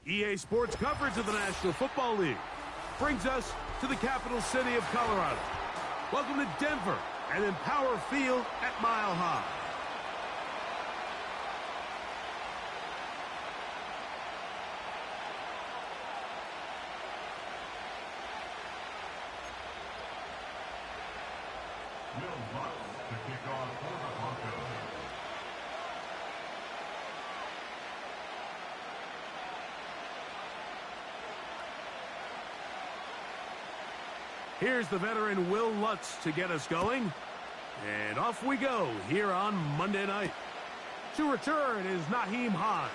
EA Sports coverage of the National Football League brings us to the capital city of Colorado. Welcome to Denver and Empower Field at Mile High. Here's the veteran Will Lutz to get us going. And off we go here on Monday night. To return is Naheem Hines.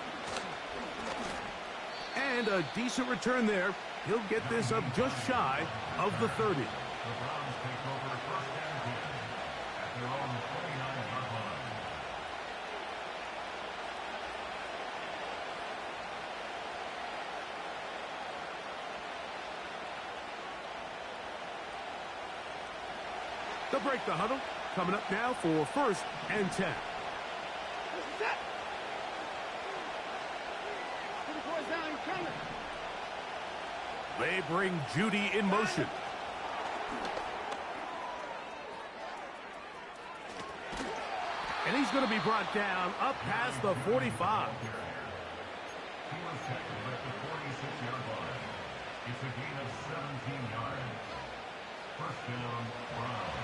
And a decent return there. He'll get this up just shy of the 30. The Browns take over first and 10 at their own 29-yard line. They'll break the huddle. Coming up now for first and 10. They bring Judy in motion. And he's going to be brought down up past the 45. He was tackled at the 46-yard line. It's a gain of 17 yards. First down, Browns.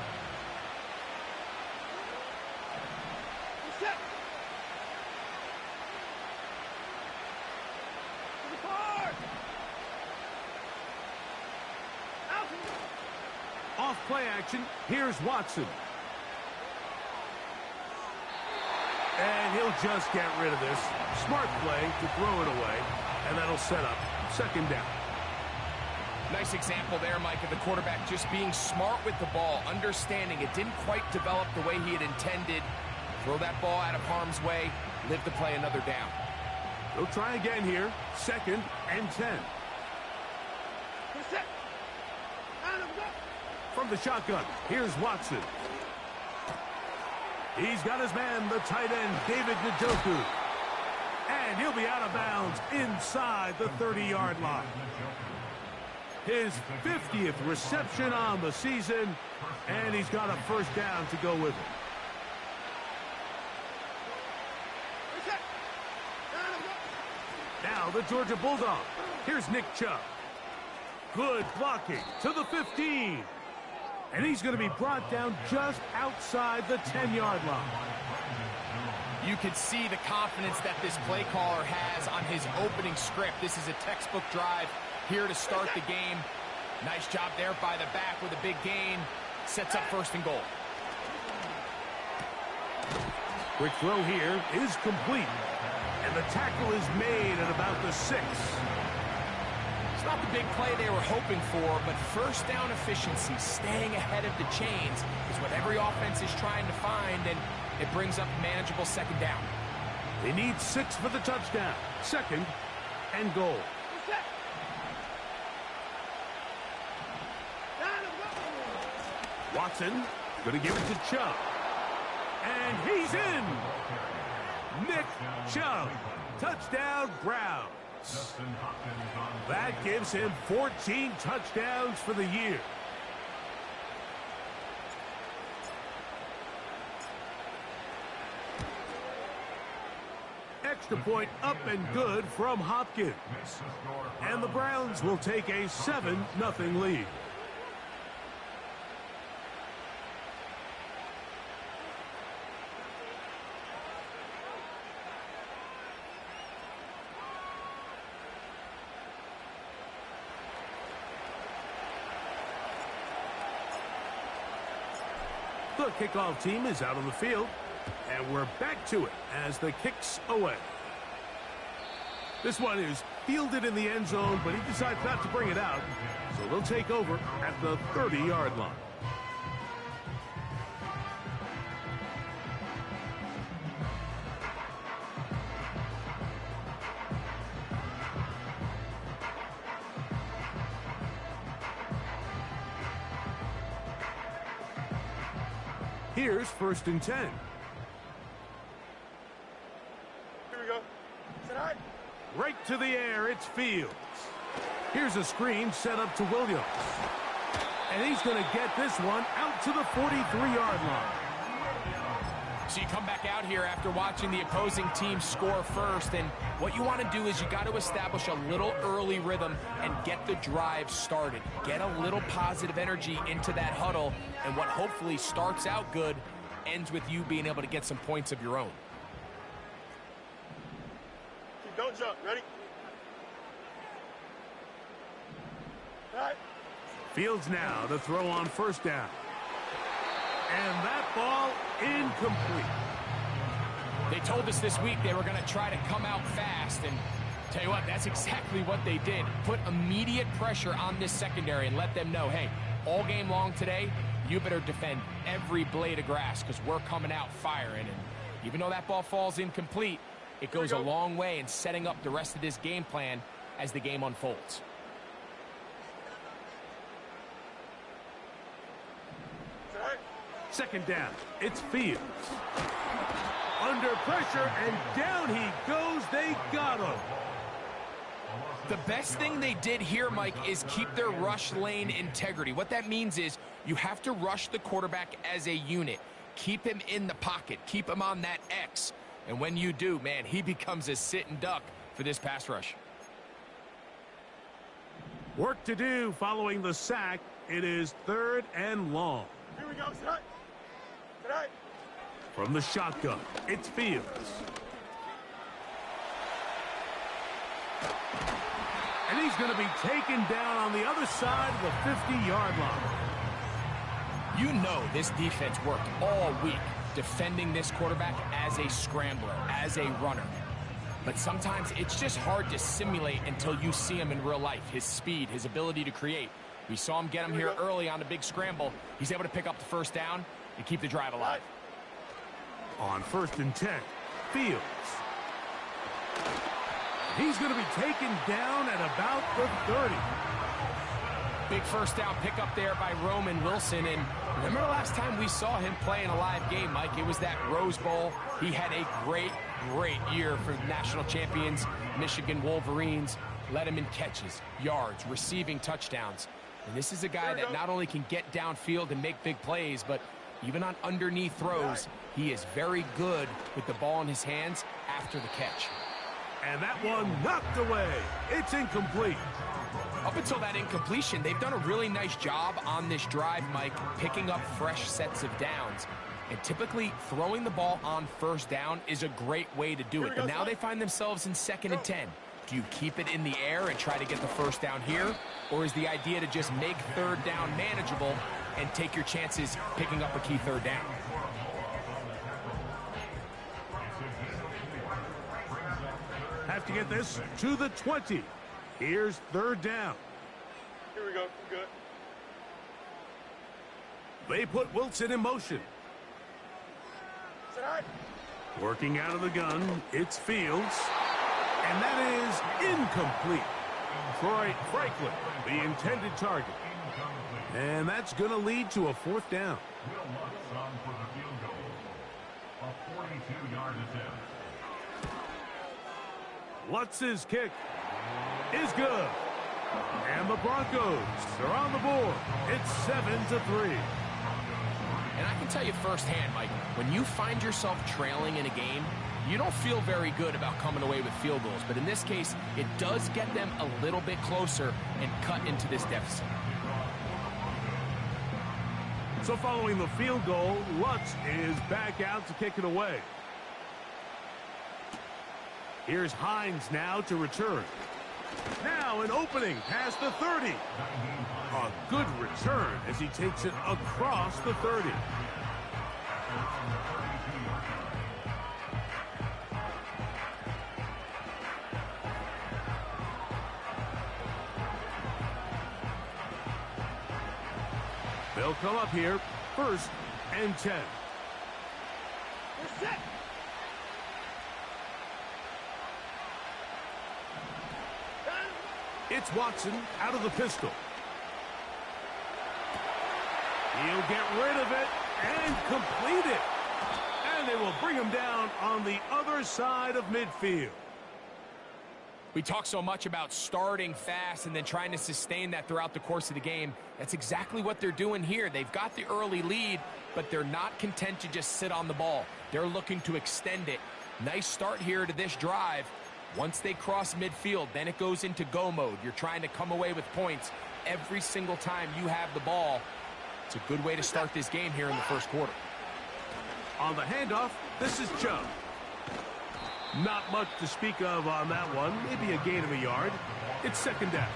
Off play action, here's Watson. And he'll just get rid of this. Smart play to throw it away, and that'll set up second down. Nice example there, Mike, of the quarterback just being smart with the ball, understanding it didn't quite develop the way he had intended. Throw that ball out of harm's way, live to play another down. They'll try again here, second and 10. From the shotgun, here's Watson. He's got his man, the tight end, David Njoku. And he'll be out of bounds inside the 30-yard line. His 50th reception on the season, and he's got a first down to go with it. Now the Georgia Bulldog. Here's Nick Chubb. Good blocking to the 15. And he's going to be brought down just outside the 10-yard line. You can see the confidence that this play caller has on his opening script. This is a textbook drive here to start the game. Nice job there by the back with a big gain. Sets up first and goal. Quick throw here is complete. And the tackle is made at about the 6. It's not the big play they were hoping for, but first down efficiency, staying ahead of the chains, is what every offense is trying to find, and it brings up manageable second down. They need 6 for the touchdown. Second and goal. Watson going to give it to Chubb. And he's in. Nick Chubb. Touchdown, Browns. That gives him 14 touchdowns for the year. Extra point up and good from Hopkins. And the Browns will take a 7-0 lead. The kickoff team is out on the field, and we're back to it as the kick's away. This one is fielded in the end zone, but he decides not to bring it out, so they'll take over at the 30-yard line. Here's first and 10. Here we go. Is that all right? Right to the air, it's Fields. Here's a screen set up to Williams. And he's going to get this one out to the 43-yard line. So you come back out here after watching the opposing team score first, and what you want to do is you got to establish a little early rhythm and get the drive started. Get a little positive energy into that huddle, and what hopefully starts out good ends with you being able to get some points of your own. Don't jump. Ready? All right. Fields now to throw on first down. And that ball incomplete. They told us this week they were going to try to come out fast, and tell you what, that's exactly what they did. Put immediate pressure on this secondary and let them know, hey, all game long today, you better defend every blade of grass because we're coming out firing. And even though that ball falls incomplete, it goes a long way in setting up the rest of this game plan as the game unfolds. Second down, it's Fields. Under pressure, and down he goes. They got him. The best thing they did here, Mike, is keep their rush lane integrity. What that means is you have to rush the quarterback as a unit. Keep him in the pocket. Keep him on that X. And when you do, man, he becomes a sitting duck for this pass rush. Work to do following the sack. It is 3rd and long. Here we go. Tonight. Tonight. From the shotgun, it's Fields. And he's going to be taken down on the other side of the 50-yard line. You know this defense worked all week defending this quarterback as a scrambler, as a runner. But sometimes it's just hard to simulate until you see him in real life. His speed, his ability to create. We saw him get him here early on the big scramble. He's able to pick up the first down and keep the drive alive. On 1st and 10, Fields. He's going to be taken down at about the 30. Big first down pickup there by Roman Wilson. And remember the last time we saw him play in a live game, Mike? It was that Rose Bowl. He had a great year for national champions, Michigan Wolverines. Led him in catches, yards, receiving touchdowns. And this is a guy that not only can get downfield and make big plays, but even on underneath throws, he is very good with the ball in his hands after the catch. And that one knocked away. It's incomplete. Up until that incompletion, they've done a really nice job on this drive, Mike, picking up fresh sets of downs. And typically, throwing the ball on first down is a great way to do it. But now they find themselves in 2nd and 10. Do you keep it in the air and try to get the first down here? Or is the idea to just make 3rd down manageable and take your chances picking up a key 3rd down? Have to get this to the 20. Here's 3rd down. Here we go. We're good. They put Wilson in motion. Tonight. Working out of the gun, it's Fields. And that is incomplete. Troy Franklin, the intended target. And that's going to lead to a 4th down. Will Lutz on for the field goal. A 42-yard attempt. Lutz's kick is good. And the Broncos are on the board. It's 7-3. And I can tell you firsthand, Mike, when you find yourself trailing in a game, you don't feel very good about coming away with field goals. But in this case, it does get them a little bit closer and cut into this deficit. So following the field goal, Lutz is back out to kick it away. Here's Hines now to return. Now an opening past the 30. A good return as he takes it across the 30. They'll come up here, 1st and 10. We're set. It's Watson out of the pistol. He'll get rid of it and complete it. And they will bring him down on the other side of midfield. We talk so much about starting fast and then trying to sustain that throughout the course of the game. That's exactly what they're doing here. They've got the early lead, but they're not content to just sit on the ball. They're looking to extend it. Nice start here to this drive. Once they cross midfield, then it goes into go mode. You're trying to come away with points every single time you have the ball. It's a good way to start this game here in the first quarter. On the handoff, this is Chubb. Not much to speak of on that one. Maybe a gain of a yard. It's second down.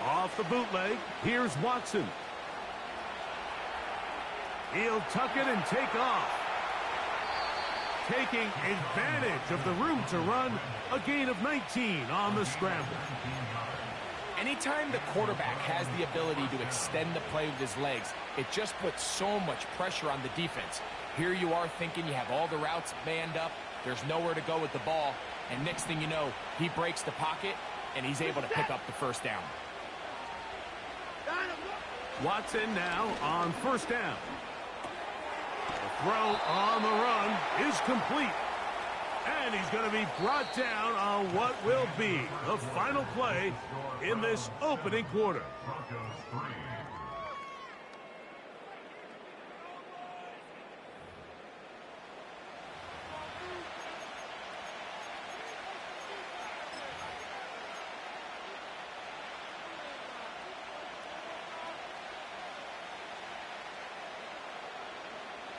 Off the bootleg, here's Watson. He'll tuck it and take off. Taking advantage of the room to run, a gain of 19 on the scramble. Anytime the quarterback has the ability to extend the play with his legs, it just puts so much pressure on the defense. Here you are thinking you have all the routes manned up, there's nowhere to go with the ball, and next thing you know, he breaks the pocket, and he's able to pick up the first down. Watson now on first down. The throw on the run is complete. And he's going to be brought down on what will be the final play in this opening quarter.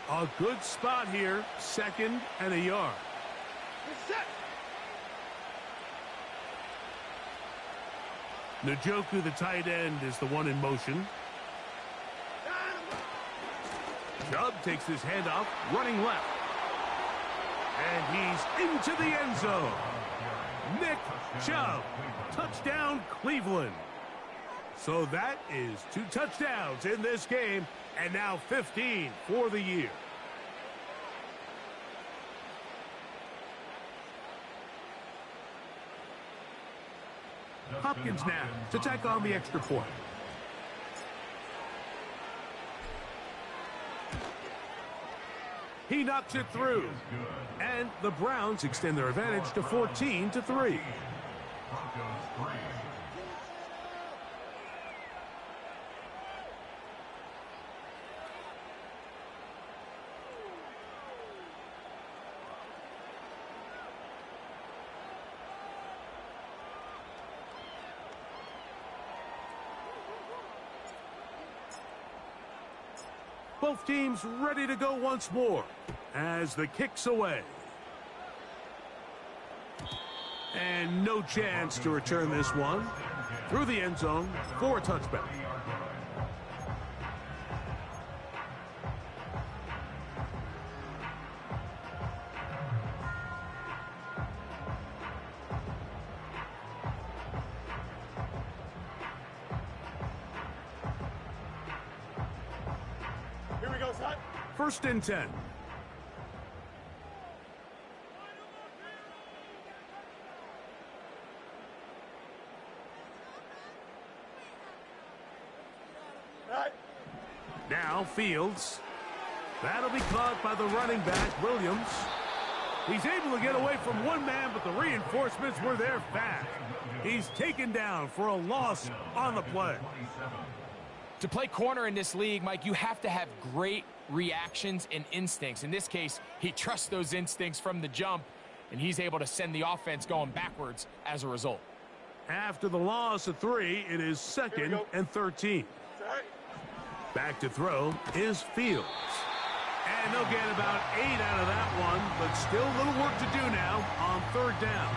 A good spot here, second and a yard. Njoku, the tight end, is the one in motion. Chubb takes his handoff, running left. And he's into the end zone. Nick Chubb, touchdown Cleveland. So that is 2 touchdowns in this game, and now 15 for the year. Hopkins now to tack on the extra point. He knocks it through. And the Browns extend their advantage to 14-3. Both teams ready to go once more as the kick's away. And no chance to return this one. Through the end zone for a touchback. First and 10. Now Fields. That'll be caught by the running back, Williams. He's able to get away from one man, but the reinforcements were there fast. He's taken down for a loss on the play. To play corner in this league, Mike, you have to have great reactions and instincts. In this case, he trusts those instincts from the jump, and he's able to send the offense going backwards as a result. After the loss of 3, it is second and 13. Back to throw is Fields. And they'll get about 8 out of that one, but still a little work to do now on third down.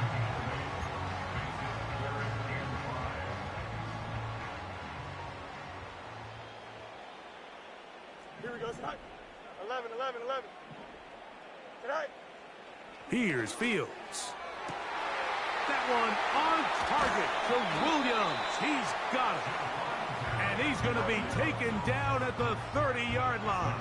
Here we go, tonight. 11. Tonight. Here's Fields. That one on target to Williams. He's got it. And he's going to be taken down at the 30-yard line.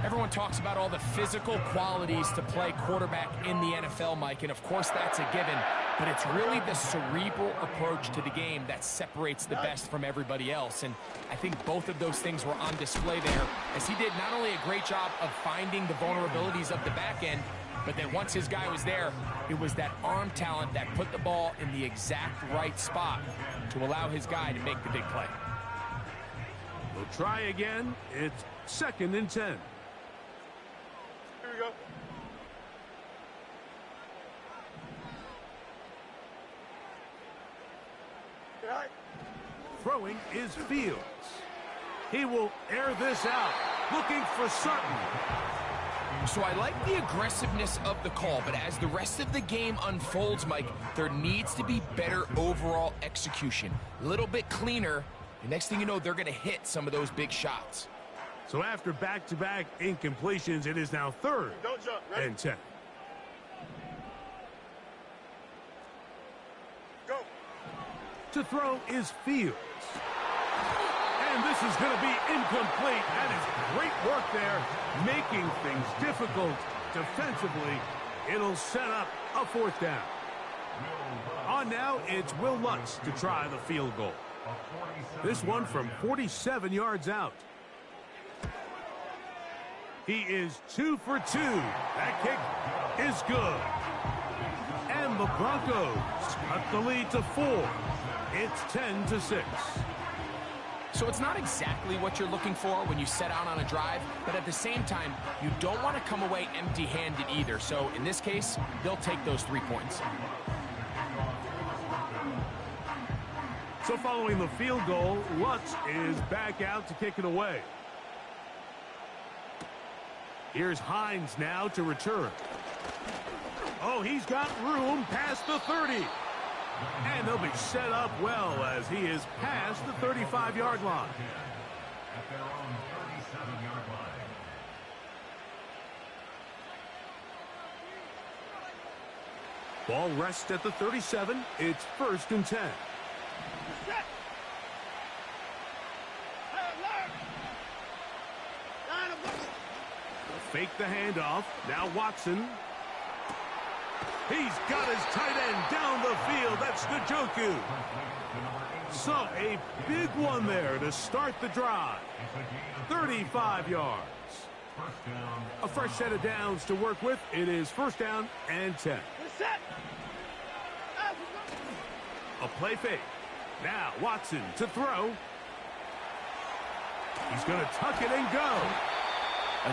Everyone talks about all the physical qualities to play quarterback in the NFL, Mike, and of course that's a given, but it's really the cerebral approach to the game that separates the best from everybody else, and I think both of those things were on display there, as he did not only a great job of finding the vulnerabilities of the back end, but then once his guy was there, it was that arm talent that put the ball in the exact right spot to allow his guy to make the big play. We'll try again. It's 2nd and 10. Here we go. All right. Throwing is Fields. He will air this out, looking for Sutton. So I like the aggressiveness of the call, but as the rest of the game unfolds, Mike, there needs to be better overall execution. A little bit cleaner, and next thing you know, they're going to hit some of those big shots. So after back-to-back incompletions, it is now 3rd Don't jump. Ready? and 10. Go. To throw is Fields. And this is going to be incomplete. That is great work there, making things difficult defensively. It'll set up a 4th down. On now, it's Will Lutz to try the field goal. This one from 47 yards out. He is 2 for 2. That kick is good. And the Broncos cut the lead to 4. It's 10-6. So it's not exactly what you're looking for when you set out on a drive, but at the same time, you don't want to come away empty-handed either. So in this case, they'll take those 3 points. So following the field goal, Lutz is back out to kick it away. Here's Hines now to return. Oh, he's got room past the 30. And they'll be set up well as he is past the 35-yard line. At their own 37-yard line. Ball rests at the 37. It's 1st and 10. Set. Line of buckle. Fake the handoff. Now Watson. He's got his tight end down the field. That's Njoku. So a big one there to start the drive. 35 yards. A fresh set of downs to work with. It is 1st down and 10. Set. A play fake. Now Watson to throw. He's going to tuck it and go.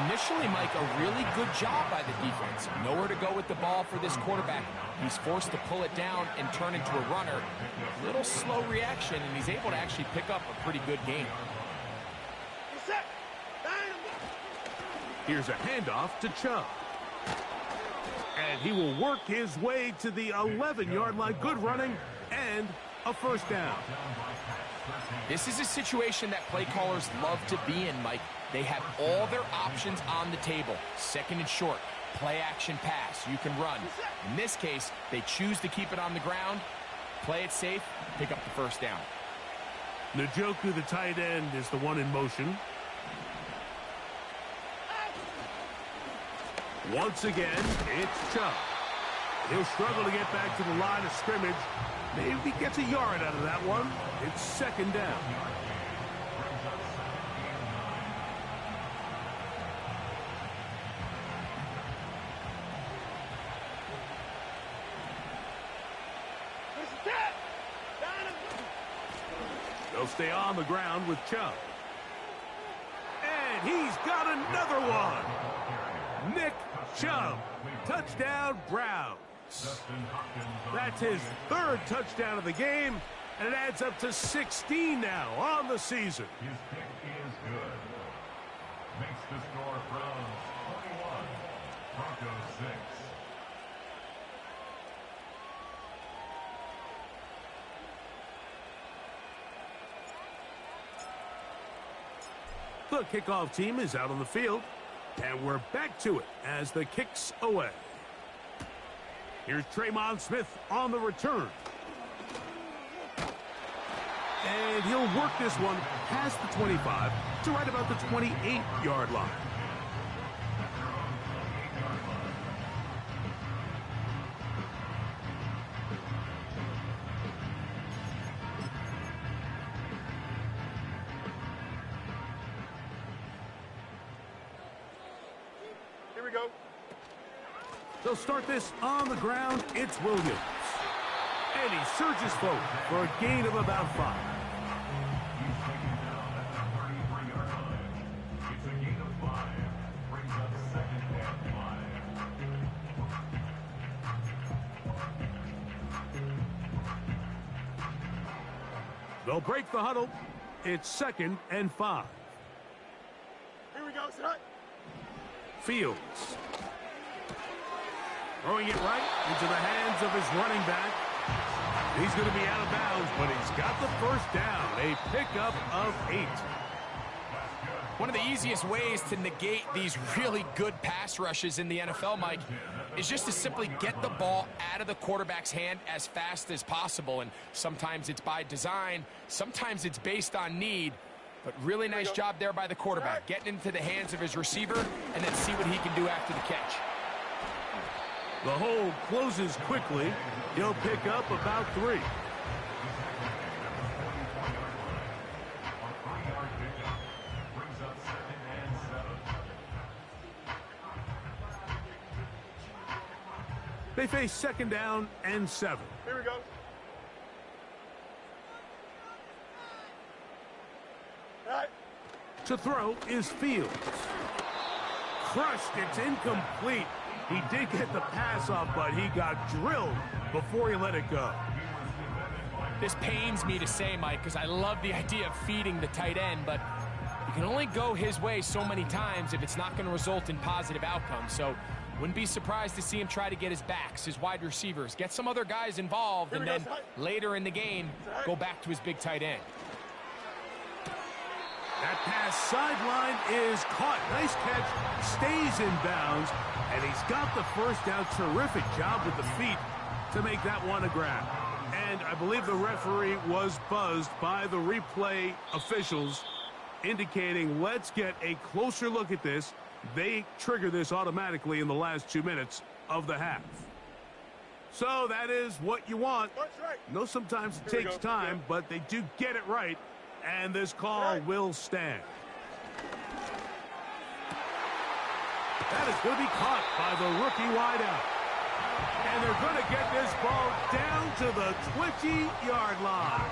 Initially, Mike, a really good job by the defense. Nowhere to go with the ball for this quarterback. He's forced to pull it down and turn into a runner. Little slow reaction, and he's able to actually pick up a pretty good game. Set. Here's a handoff to Chubb. And he will work his way to the 11-yard line. Good running and a 1st down. This is a situation that play callers love to be in, Mike. They have all their options on the table. 2nd and short, play action pass. You can run. In this case, they choose to keep it on the ground, play it safe, pick up the 1st down. Njoku, the tight end, is the one in motion. Once again, it's Chubb. He'll struggle to get back to the line of scrimmage. Maybe gets a yard out of that one. It's 2nd down. They'll stay on the ground with Chubb. And he's got another one. Nick Chubb. Touchdown, Browns. That's his 3rd touchdown of the game, and it adds up to 16 now on the season. His pick is good. Makes the score Browns 21, Broncos 6. The kickoff team is out on the field. And we're back to it as the kick's away. Here's Tremon Smith on the return. And he'll work this one past the 25 to right about the 28-yard line. Here we go. They'll start this on the ground. It's Williams. And he surges forward for a gain of about 5. He's taken down at the 33-yard line. It's a gain of 5. Brings up 2nd and 5. They'll break the huddle. It's 2nd and 5. Here we go, set. Fields. Throwing it right into the hands of his running back. He's going to be out of bounds, but he's got the first down. A pickup of 8. One of the easiest ways to negate these really good pass rushes in the NFL, Mike, is just to simply get the ball out of the quarterback's hand as fast as possible. And sometimes it's by design, sometimes it's based on need. But really nice job there by the quarterback, getting into the hands of his receiver and then see what he can do after the catch. The hole closes quickly. He'll pick up about 3. A 3-yard pickup. Brings up 2nd and 7. They face 2nd down and 7. Here we go. All right. To throw is Fields. Crushed. It's incomplete. He did get the pass off, but he got drilled before he let it go. This pains me to say, Mike, because I love the idea of feeding the tight end, but you can only go his way so many times if it's not going to result in positive outcomes. So wouldn't be surprised to see him try to get his backs, his wide receivers, get some other guys involved, and then later in the game, go back to his big tight end. That pass sideline is caught. Nice catch. Stays in bounds. And he's got the first down. Terrific job with the feet to make that one a grab. And I believe the referee was buzzed by the replay officials, indicating let's get a closer look at this. They trigger this automatically in the last 2 minutes of the half. So that is what you want. No, sometimes it takes time, but they do get it right. And this call will stand. That is going to be caught by the rookie wideout. And they're going to get this ball down to the 20-yard line.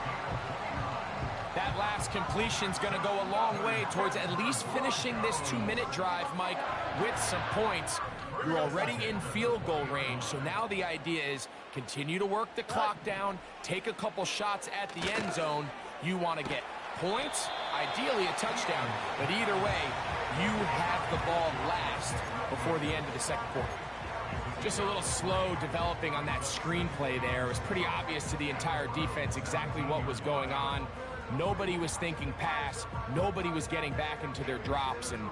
That last completion's going to go a long way towards at least finishing this 2-minute drive, Mike, with some points. You're already in field goal range, so now the idea is continue to work the clock down, take a couple shots at the end zone. You want to get points, ideally a touchdown, but either way, you have the ball last before the end of the second quarter. Just a little slow developing on that screenplay there. It was pretty obvious to the entire defense exactly what was going on. Nobody was thinking pass. Nobody was getting back into their drops, and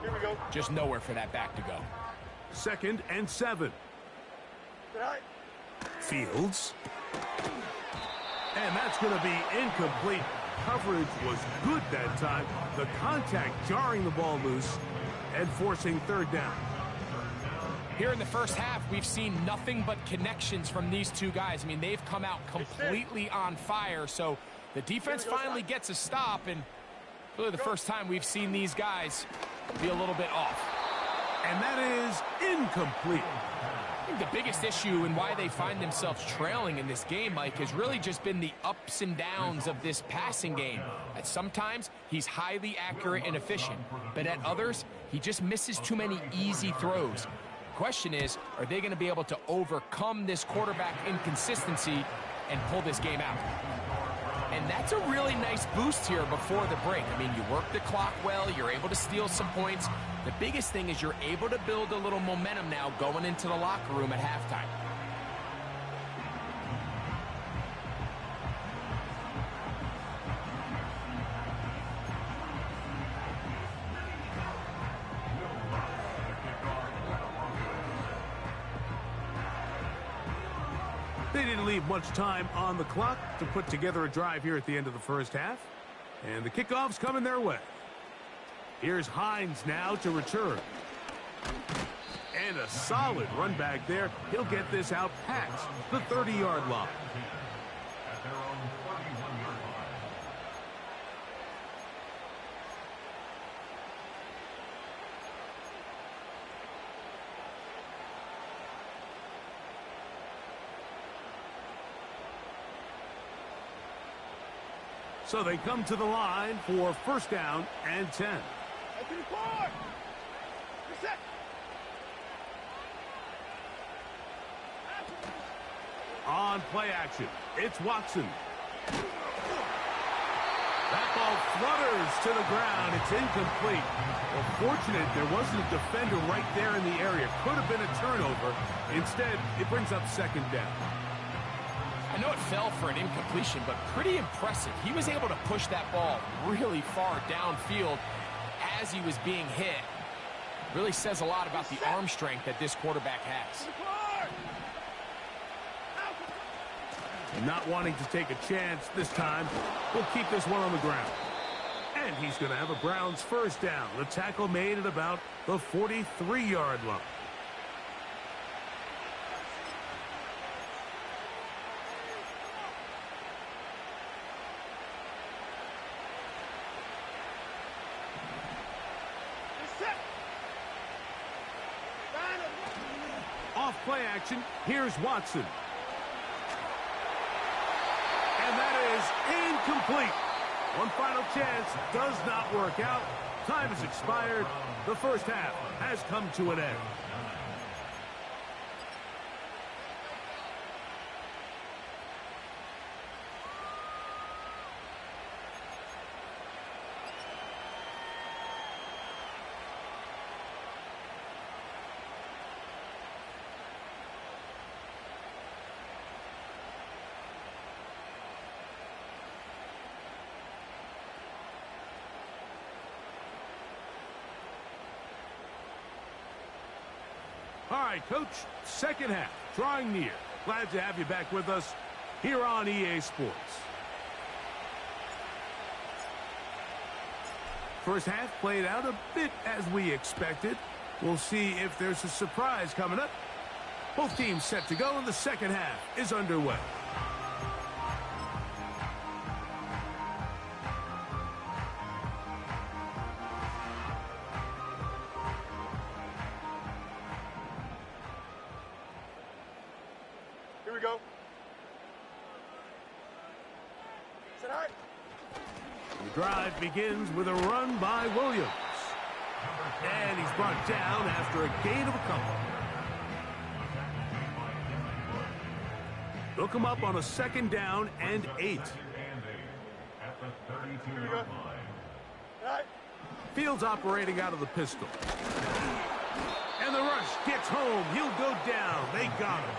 just nowhere for that back to go. 2nd and 7. Fields. And that's going to be incomplete. Coverage was good that time. The contact jarring the ball loose and forcing 3rd down. Here in the first half, we've seen nothing but connections from these two guys. I mean, they've come out completely on fire, so the defense finally gets a stop, and really the first time we've seen these guys be a little bit off. And that is incomplete. I think the biggest issue and why they find themselves trailing in this game, Mike, has really just been the ups and downs of this passing game. At sometimes, he's highly accurate and efficient, but at others, he just misses too many easy throws. The question is, are they going to be able to overcome this quarterback inconsistency and pull this game out? And that's a really nice boost here before the break. I mean, you work the clock well, you're able to steal some points. The biggest thing is you're able to build a little momentum now going into the locker room at halftime. They didn't leave much time on the clock to put together a drive here at the end of the first half. And the kickoff's coming their way. Here's Hines now to return. And a solid run back there. He'll get this out past the 30-yard line. At their own 31-yard line. So they come to the line for first down and 10. Open the court. Reset. On play action, it's Watson. That ball flutters to the ground. It's incomplete. Well, fortunate there wasn't a defender right there in the area. Could have been a turnover. Instead, it brings up second down. I know it fell for an incompletion, but pretty impressive. He was able to push that ball really far downfield as he was being hit. Really says a lot about the arm strength that this quarterback has. Not wanting to take a chance this time, we'll keep this one on the ground. And he's going to have a Browns first down. The tackle made at about the 43-yard line. Off play action, here's Watson. And that is incomplete. One final chance does not work out. Time has expired. The first half has come to an end. All right, Coach, second half, drawing near. Glad to have you back with us here on EA Sports. First half played out a bit as we expected. We'll see if there's a surprise coming up. Both teams set to go, and the second half is underway. Here we go. Sit high. The drive begins with a run by Williams. And he's brought down after a gain of a couple. They'll come up on a second down and 8. At the 32-yard line. Sit high. Fields operating out of the pistol. And the rush gets home. He'll go down. They got him.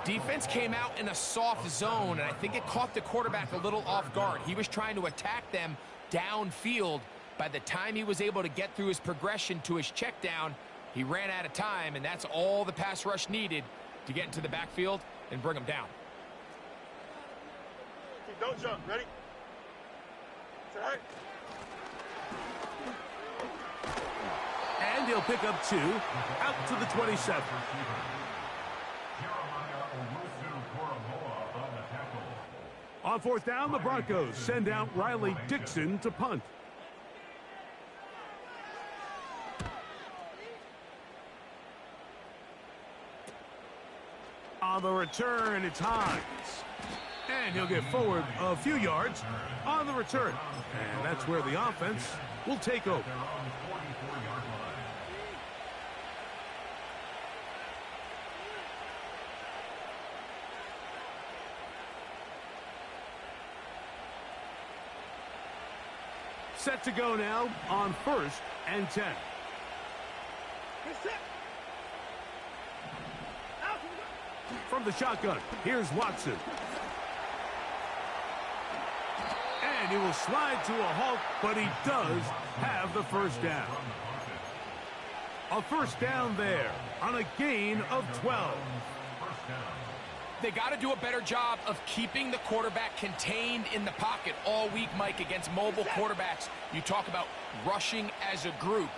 Defense came out in a soft zone, and I think it caught the quarterback a little off guard. He was trying to attack them downfield. By the time he was able to get through his progression to his check down, he ran out of time, and that's all the pass rush needed to get into the backfield and bring him down. Don't jump. Ready? Sit high. And he'll pick up 2 out to the 27. On fourth down, the Broncos send out Riley Dixon to punt. On the return, it's Hines. And he'll get forward a few yards on the return. And that's where the offense will take over. Set to go now on first and 10. From the shotgun, here's Watson. And he will slide to a halt, but he does have the first down. A first down there on a gain of 12. They got to do a better job of keeping the quarterback contained in the pocket all week, Mike, against mobile quarterbacks. You talk about rushing as a group.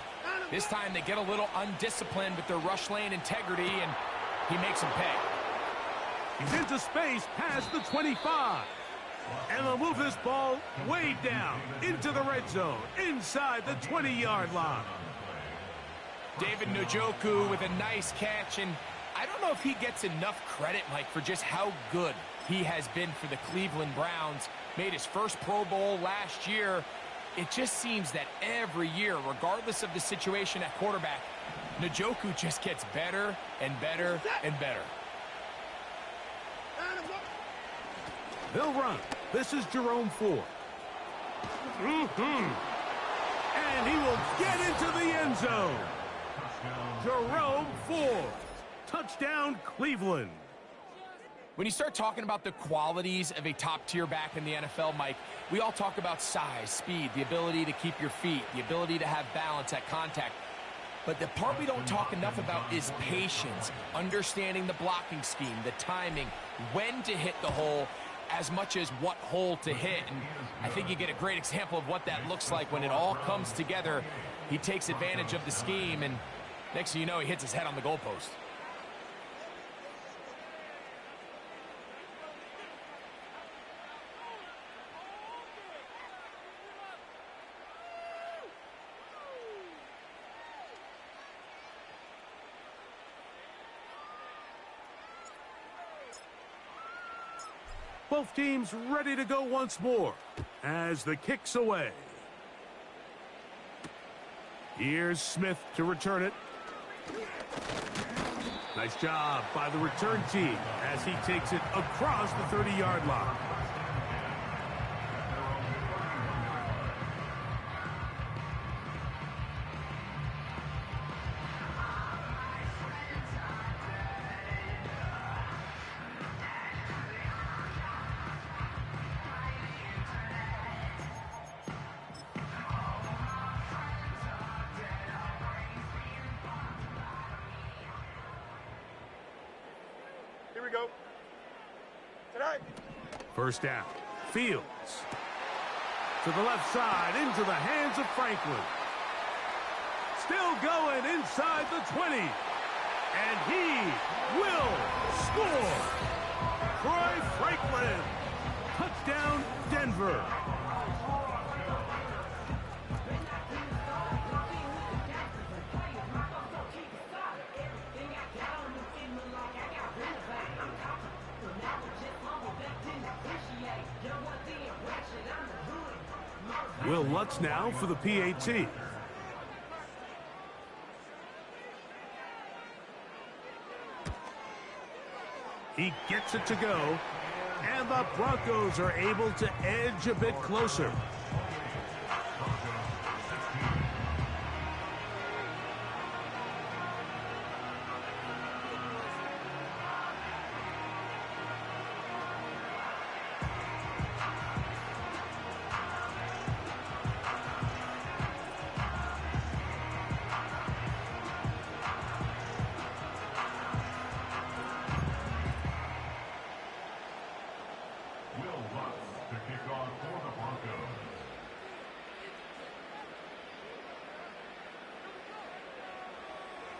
This time they get a little undisciplined with their rush lane integrity, and he makes them pay. He's into space past the 25. And they'll move this ball way down into the red zone, inside the 20-yard line. David Njoku with a nice catch, and I don't know if he gets enough credit, Mike, for just how good he has been for the Cleveland Browns. Made his first Pro Bowl last year. It just seems that every year, regardless of the situation at quarterback, Njoku just gets better and better and better. They'll run. This is Jerome Ford. And he will get into the end zone. Jerome Ford. Touchdown, Cleveland. When you start talking about the qualities of a top-tier back in the NFL, Mike, we all talk about size, speed, the ability to keep your feet, the ability to have balance at contact. But the part we don't talk enough about is patience, understanding the blocking scheme, the timing, when to hit the hole, as much as what hole to hit. And I think you get a great example of what that looks like when it all comes together. He takes advantage of the scheme, and next thing you know, he hits his head on the goalpost. Both teams ready to go once more as the kick's away. Here's Smith to return it. Nice job by the return team as he takes it across the 30-yard line. Here we go. Tonight. First down. Fields. To the left side, into the hands of Franklin. Still going inside the 20. And he will score. Troy Franklin. Touchdown, Denver. Will Lutz now for the PAT. He gets it to go, and the Broncos are able to edge a bit closer.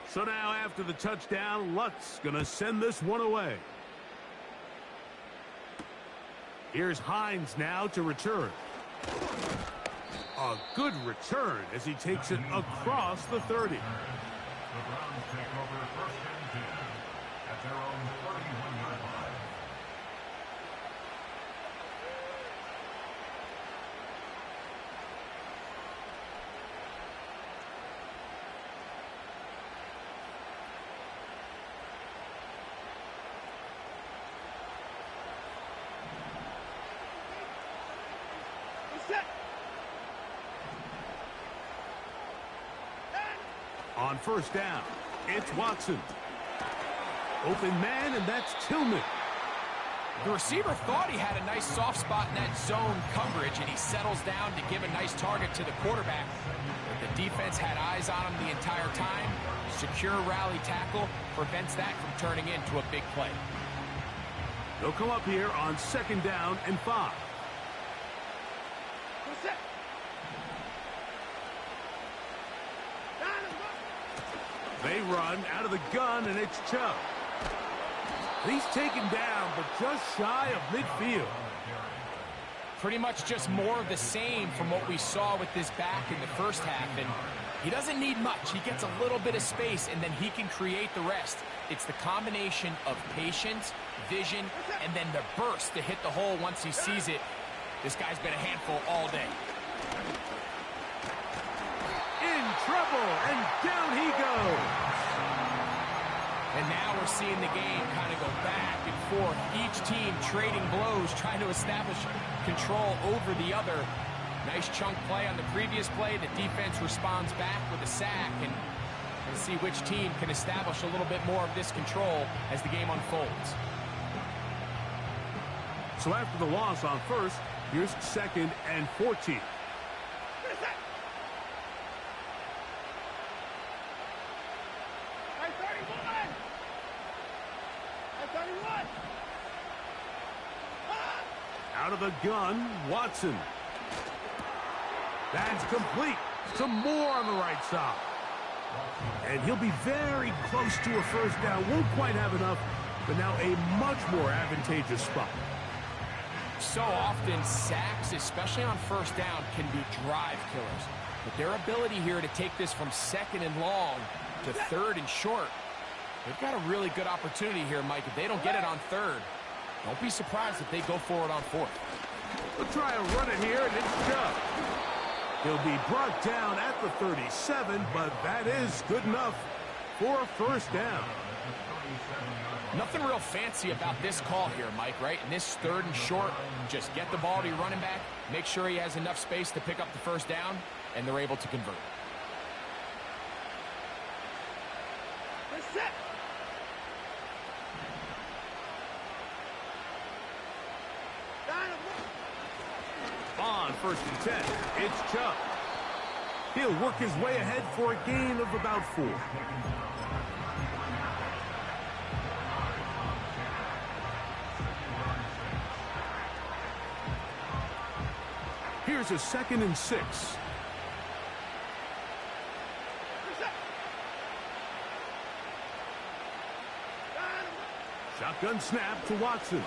So now after the touchdown, Lutz gonna send this one away. Here's Hines now to return. A good return as he takes it across the 30. The Browns take over first and 10 at their own 31-yard line. On first down, it's Watson. Open man, and that's Tillman. The receiver thought he had a nice soft spot in that zone coverage, and he settles down to give a nice target to the quarterback. But the defense had eyes on him the entire time. Secure rally tackle prevents that from turning into a big play. They'll come up here on 2nd down and 5. They run out of the gun, and it's Chubb. He's taken down, but just shy of midfield. Pretty much just more of the same from what we saw with this back in the first half. And he doesn't need much. He gets a little bit of space, and then he can create the rest. It's the combination of patience, vision, and then the burst to hit the hole once he sees it. This guy's been a handful all day. In trouble, and down he goes. And now we're seeing the game kind of go back and forth. Each team trading blows, trying to establish control over the other. Nice chunk play on the previous play. The defense responds back with a sack, and we'll see which team can establish a little bit more of this control as the game unfolds. So after the loss on 1st, here's 2nd and 14. Out of the gun, Watson. That's complete. Some more on the right side. And he'll be very close to a 1st down. Won't quite have enough, but now a much more advantageous spot. So often, sacks, especially on 1st down, can be drive killers. But their ability here to take this from 2nd and long to 3rd and short, they've got a really good opportunity here, Mike. If they don't get it on 3rd, don't be surprised if they go for it on 4th. We'll try a run it here, and it's Chubb. He'll be brought down at the 37, but that is good enough for a 1st down. Nothing real fancy about this call here, Mike, right? In this 3rd and short, just get the ball to your running back, make sure he has enough space to pick up the 1st down, and they're able to convert. On 1st and 10, it's Chubb. He'll work his way ahead for a gain of about 4. Here's a 2nd and 6. Shotgun snap to Watson.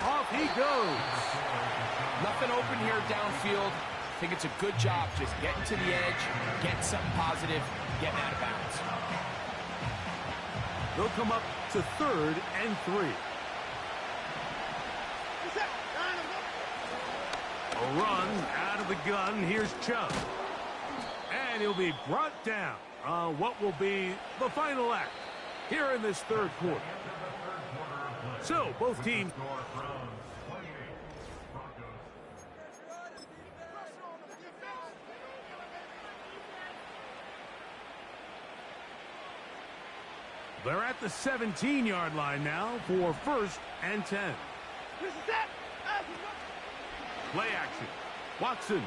Off he goes. Nothing open here downfield. I think it's a good job just getting to the edge, getting something positive, getting out of bounds. They'll come up to 3rd and 3. A run out of the gun. Here's Chubb. And he'll be brought down on what will be the final act here in this 3rd quarter. So, both teams. They're at the 17-yard line now for 1st and 10. Play action. Watson.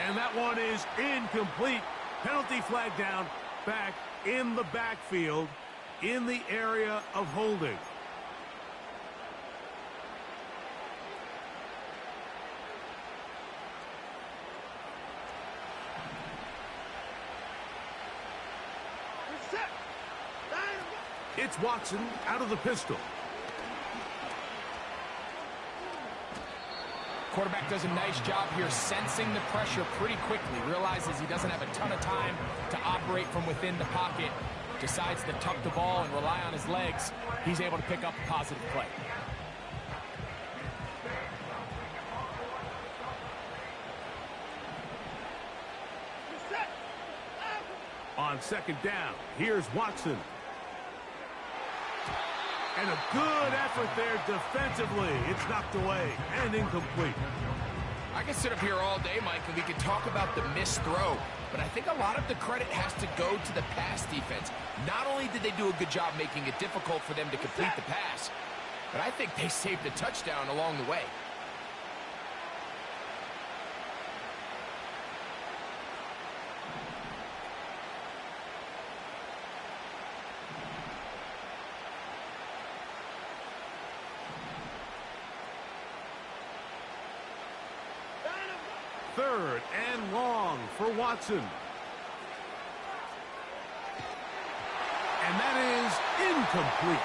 And that one is incomplete. Penalty flag down, back in the backfield, in the area of holding. It's Watson out of the pistol. Quarterback does a nice job here sensing the pressure pretty quickly. Realizes he doesn't have a ton of time to operate from within the pocket. Decides to tuck the ball and rely on his legs. He's able to pick up a positive play. On 2nd down, here's Watson. And a good effort there defensively. It's knocked away and incomplete. I can sit up here all day, Mike, and we can talk about the missed throw, but I think a lot of the credit has to go to the pass defense. Not only did they do a good job making it difficult for them to complete the pass, but I think they saved a touchdown along the way. Third and long for Watson. And that is incomplete.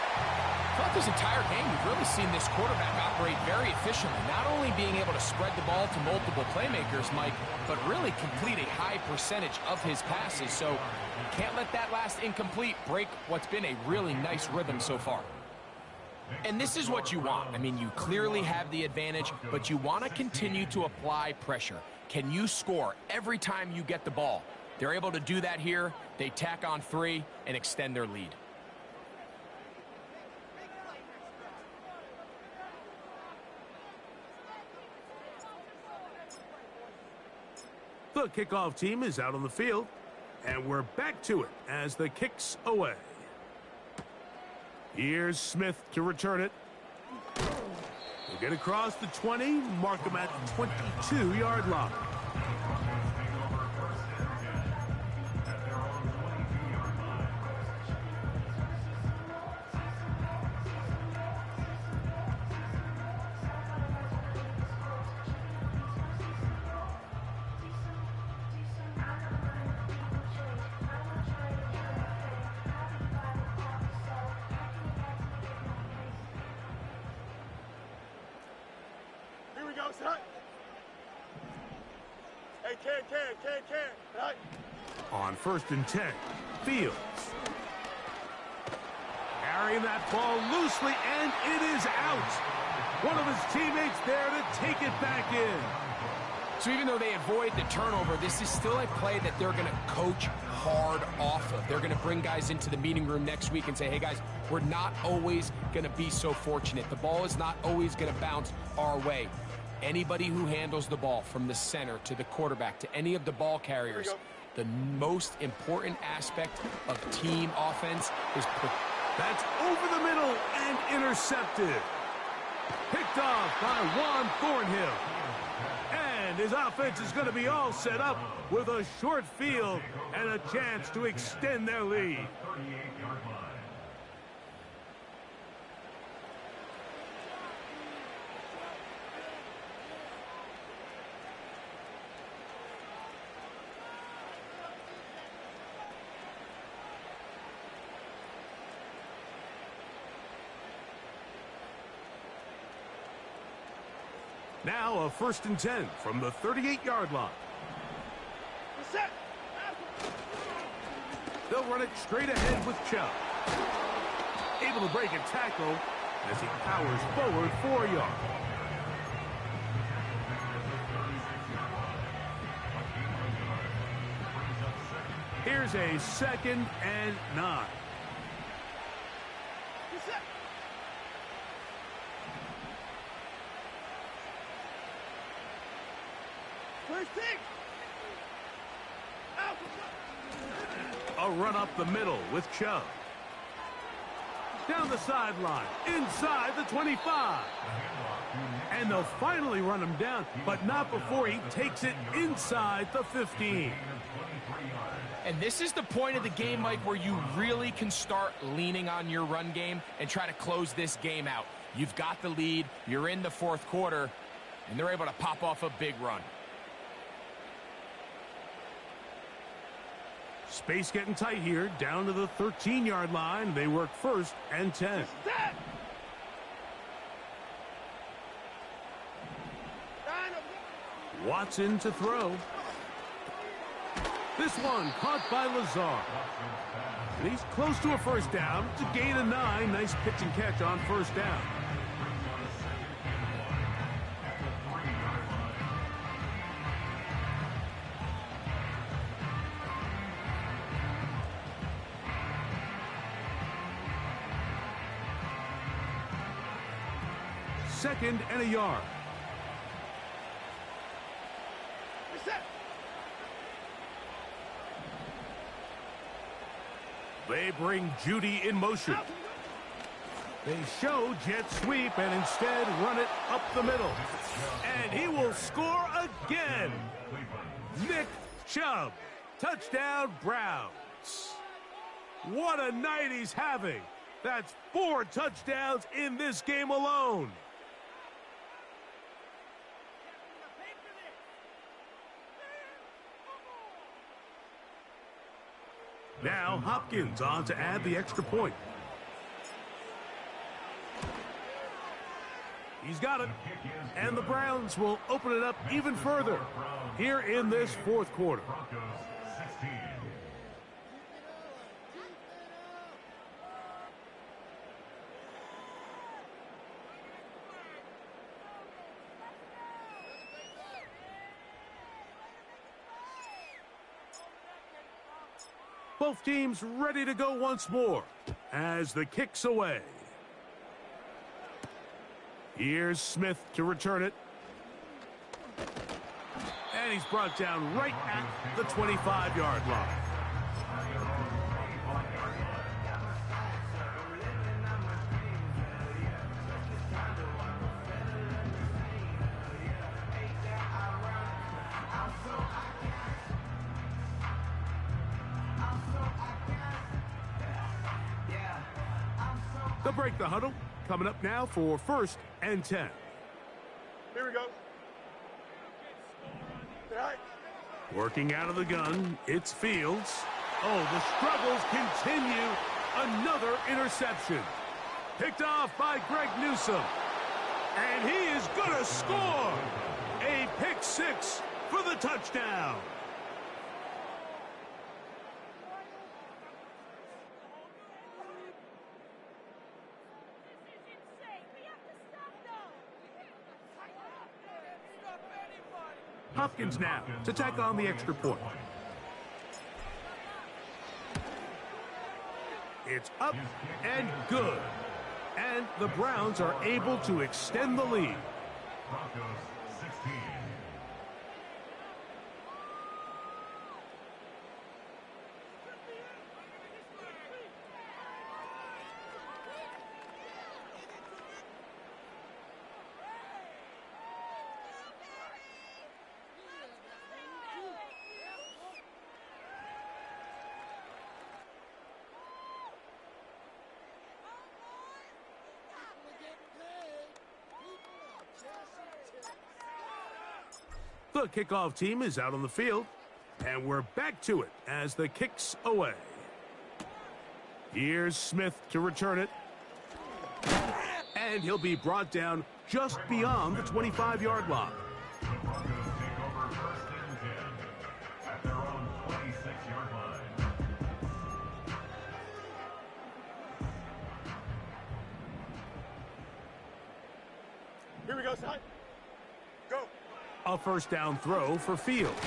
Throughout this entire game, we've really seen this quarterback operate very efficiently, not only being able to spread the ball to multiple playmakers, Mike, but really complete a high percentage of his passes. So can't let that last incomplete break what's been a really nice rhythm so far. And this is what you want. I mean, you clearly have the advantage, but you want to continue to apply pressure. Can you score every time you get the ball? They're able to do that here. They tack on 3 and extend their lead. The kickoff team is out on the field, and we're back to it as the kick's away. Here's Smith to return it. We'll get across the 20, mark him at the 22-yard line. Hey, Ken. Right. On 1st and 10, Fields. Carrying that ball loosely, and it is out. One of his teammates there to take it back in. So even though they avoid the turnover, this is still a play that they're going to coach hard off of. They're going to bring guys into the meeting room next week and say, hey, guys, we're not always going to be so fortunate. The ball is not always going to bounce our way. Anybody who handles the ball from the center to the quarterback to any of the ball carriers, the most important aspect of team offense is that's over the middle and intercepted. Picked off by Juan Thornhill. And his offense is going to be all set up with a short field and a chance to extend their lead. Now a 1st and 10 from the 38-yard line. They'll run it straight ahead with Chubb. Able to break a tackle as he powers forward 4 yards. Here's a 2nd and 9. A run up the middle with Chubb. Down the sideline, inside the 25. And they'll finally run him down, but not before he takes it inside the 15. And this is the point of the game, Mike, where you really can start leaning on your run game and try to close this game out. You've got the lead, you're in the 4th quarter, and they're able to pop off a big run. Space getting tight here, down to the 13-yard line. They work 1st and 10. Watson to throw. This one caught by Lazard. And he's close to a 1st down. It's a gain of 9. Nice pitch and catch on 1st down. Second and a yard. They bring Judy in motion. They show jet sweep and instead run it up the middle. And he will score again. Nick Chubb. Touchdown, Browns. What a night he's having. That's 4 touchdowns in this game alone. Now Hopkins on to add the extra point. He's got it. And the Browns will open it up even further here in this fourth quarter. Both teams ready to go once more as the kick's away. Here's Smith to return it. And he's brought down right at the 25-yard line. They'll break the huddle. Coming up now for 1st and 10. Here we go. Right. Working out of the gun, it's Fields. Oh, the struggles continue. Another interception. Picked off by Greg Newsome. And he is going to score. A pick six for the touchdown. Hopkins now to tack on the extra point. It's up and good. And the Browns are able to extend the lead. Broncos 16. The kickoff team is out on the field, and we're back to it as the kick's away. Here's Smith to return it. And he'll be brought down just beyond the 25-yard line. The Broncos take over 1st and 10 at their own 26-yard line. Here we go, son. Go. A first down throw for Fields.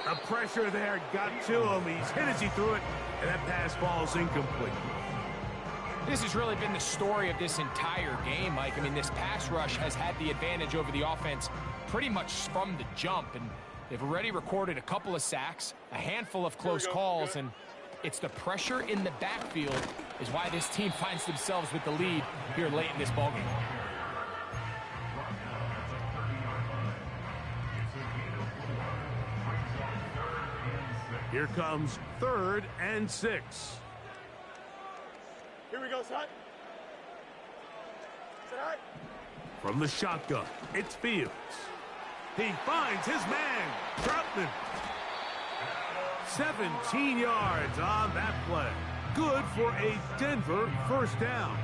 The pressure there got to him. He's hit as he threw it, and that pass falls incomplete. This has really been the story of this entire game, Mike. I mean, this pass rush has had the advantage over the offense pretty much from the jump, and they've already recorded a couple of sacks, a handful of close calls, and it's the pressure in the backfield is why this team finds themselves with the lead here late in this ballgame. Here comes 3rd and 6. Here we go, son. Right. From the shotgun, it's Fields. He finds his man, Troutman. 17 yards on that play. Good for a Denver first down.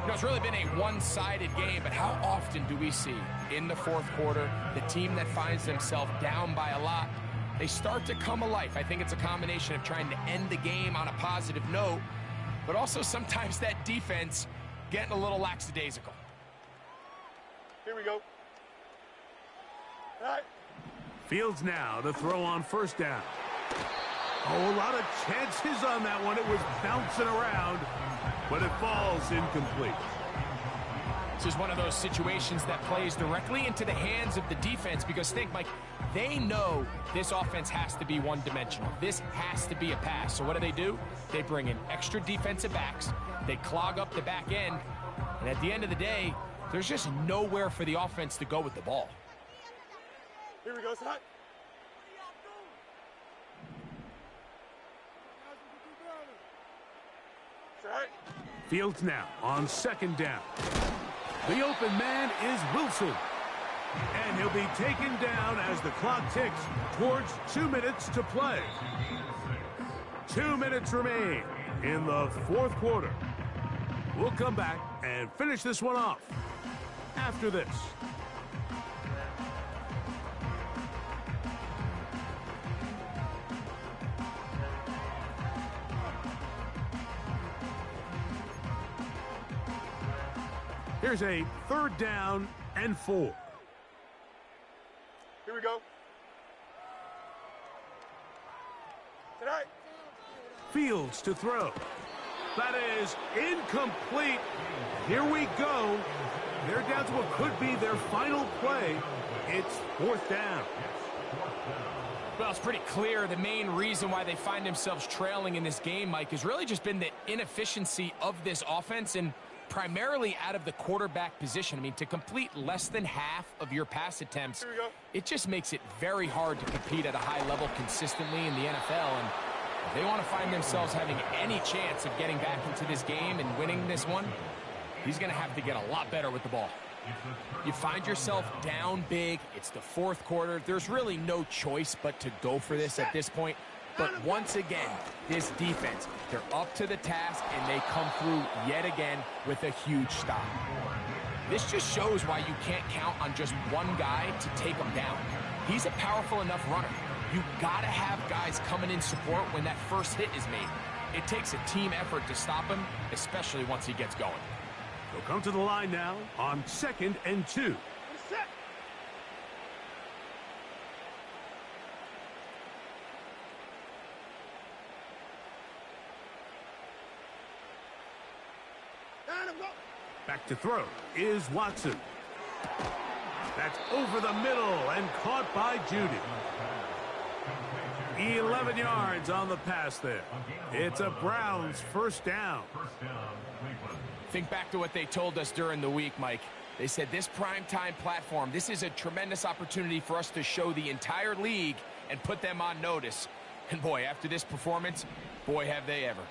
You know, it's really been a one-sided game, but how often do we see in the fourth quarter the team that finds themselves down by a lot, they start to come alive? I think it's a combination of trying to end the game on a positive note, but also sometimes that defense getting a little lackadaisical. Here we go. All right. Fields now to throw on first down. Oh, a lot of chances on that one. It was bouncing around, but it falls incomplete. This is one of those situations that plays directly into the hands of the defense because think, Mike, they know this offense has to be one-dimensional. This has to be a pass. So what do? They bring in extra defensive backs. They clog up the back end. And at the end of the day, there's just nowhere for the offense to go with the ball. Here we go, son. Right. Fields now on second down. The open man is Wilson. And he'll be taken down as the clock ticks towards 2 minutes to play. 2 minutes remain in the fourth quarter. We'll come back and finish this one off after this. Here's a 3rd down and 4. Here we go. Tonight. Fields to throw. That is incomplete. Here we go. They're down to what could be their final play. It's 4th down. Well, it's pretty clear the main reason why they find themselves trailing in this game, Mike, has really just been the inefficiency of this offense and primarily out of the quarterback position. I mean, to complete less than half of your pass attempts, it just makes it very hard to compete at a high level consistently in the NFL. And if they want to find themselves having any chance of getting back into this game and winning this one, he's going to have to get a lot better with the ball. You find yourself down big. It's the 4th quarter. There's really no choice but to go for this at this point. But once again, this defense, they're up to the task, and they come through yet again with a huge stop. This just shows why you can't count on just one guy to take him down. He's a powerful enough runner. You gotta have guys coming in support when that first hit is made. It takes a team effort to stop him, especially once he gets going. They'll come to the line now on 2nd and 2. Set. Back to throw is Watson. That's over the middle and caught by Judy. 11 yards on the pass there. It's a Browns 1st down. Think back to what they told us during the week, Mike. They said this primetime platform, this is a tremendous opportunity for us to show the entire league and put them on notice. And boy, after this performance, boy, have they ever.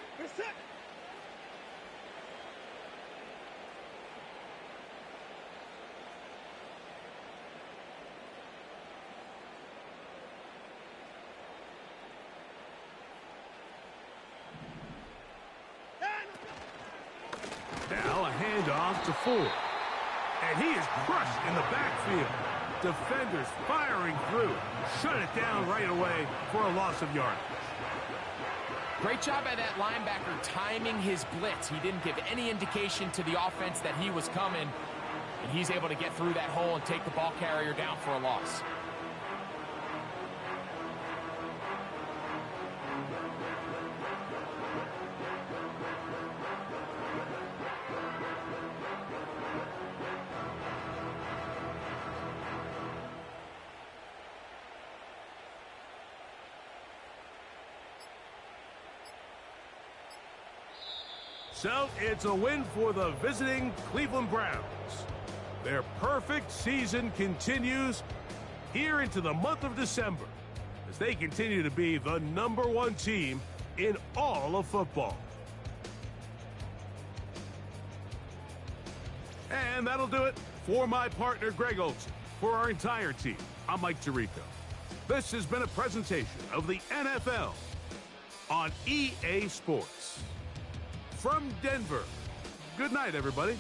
Now a handoff to Ford. And he is crushed in the backfield. Defenders firing through. Shut it down right away for a loss of yardage. Great job by that linebacker timing his blitz. He didn't give any indication to the offense that he was coming. And he's able to get through that hole and take the ball carrier down for a loss. So it's a win for the visiting Cleveland Browns. Their perfect season continues here into the month of December as they continue to be the #1 team in all of football. And that'll do it for my partner, Greg Olson. For our entire team, I'm Mike Tirico. This has been a presentation of the NFL on EA Sports. From Denver, good night, everybody.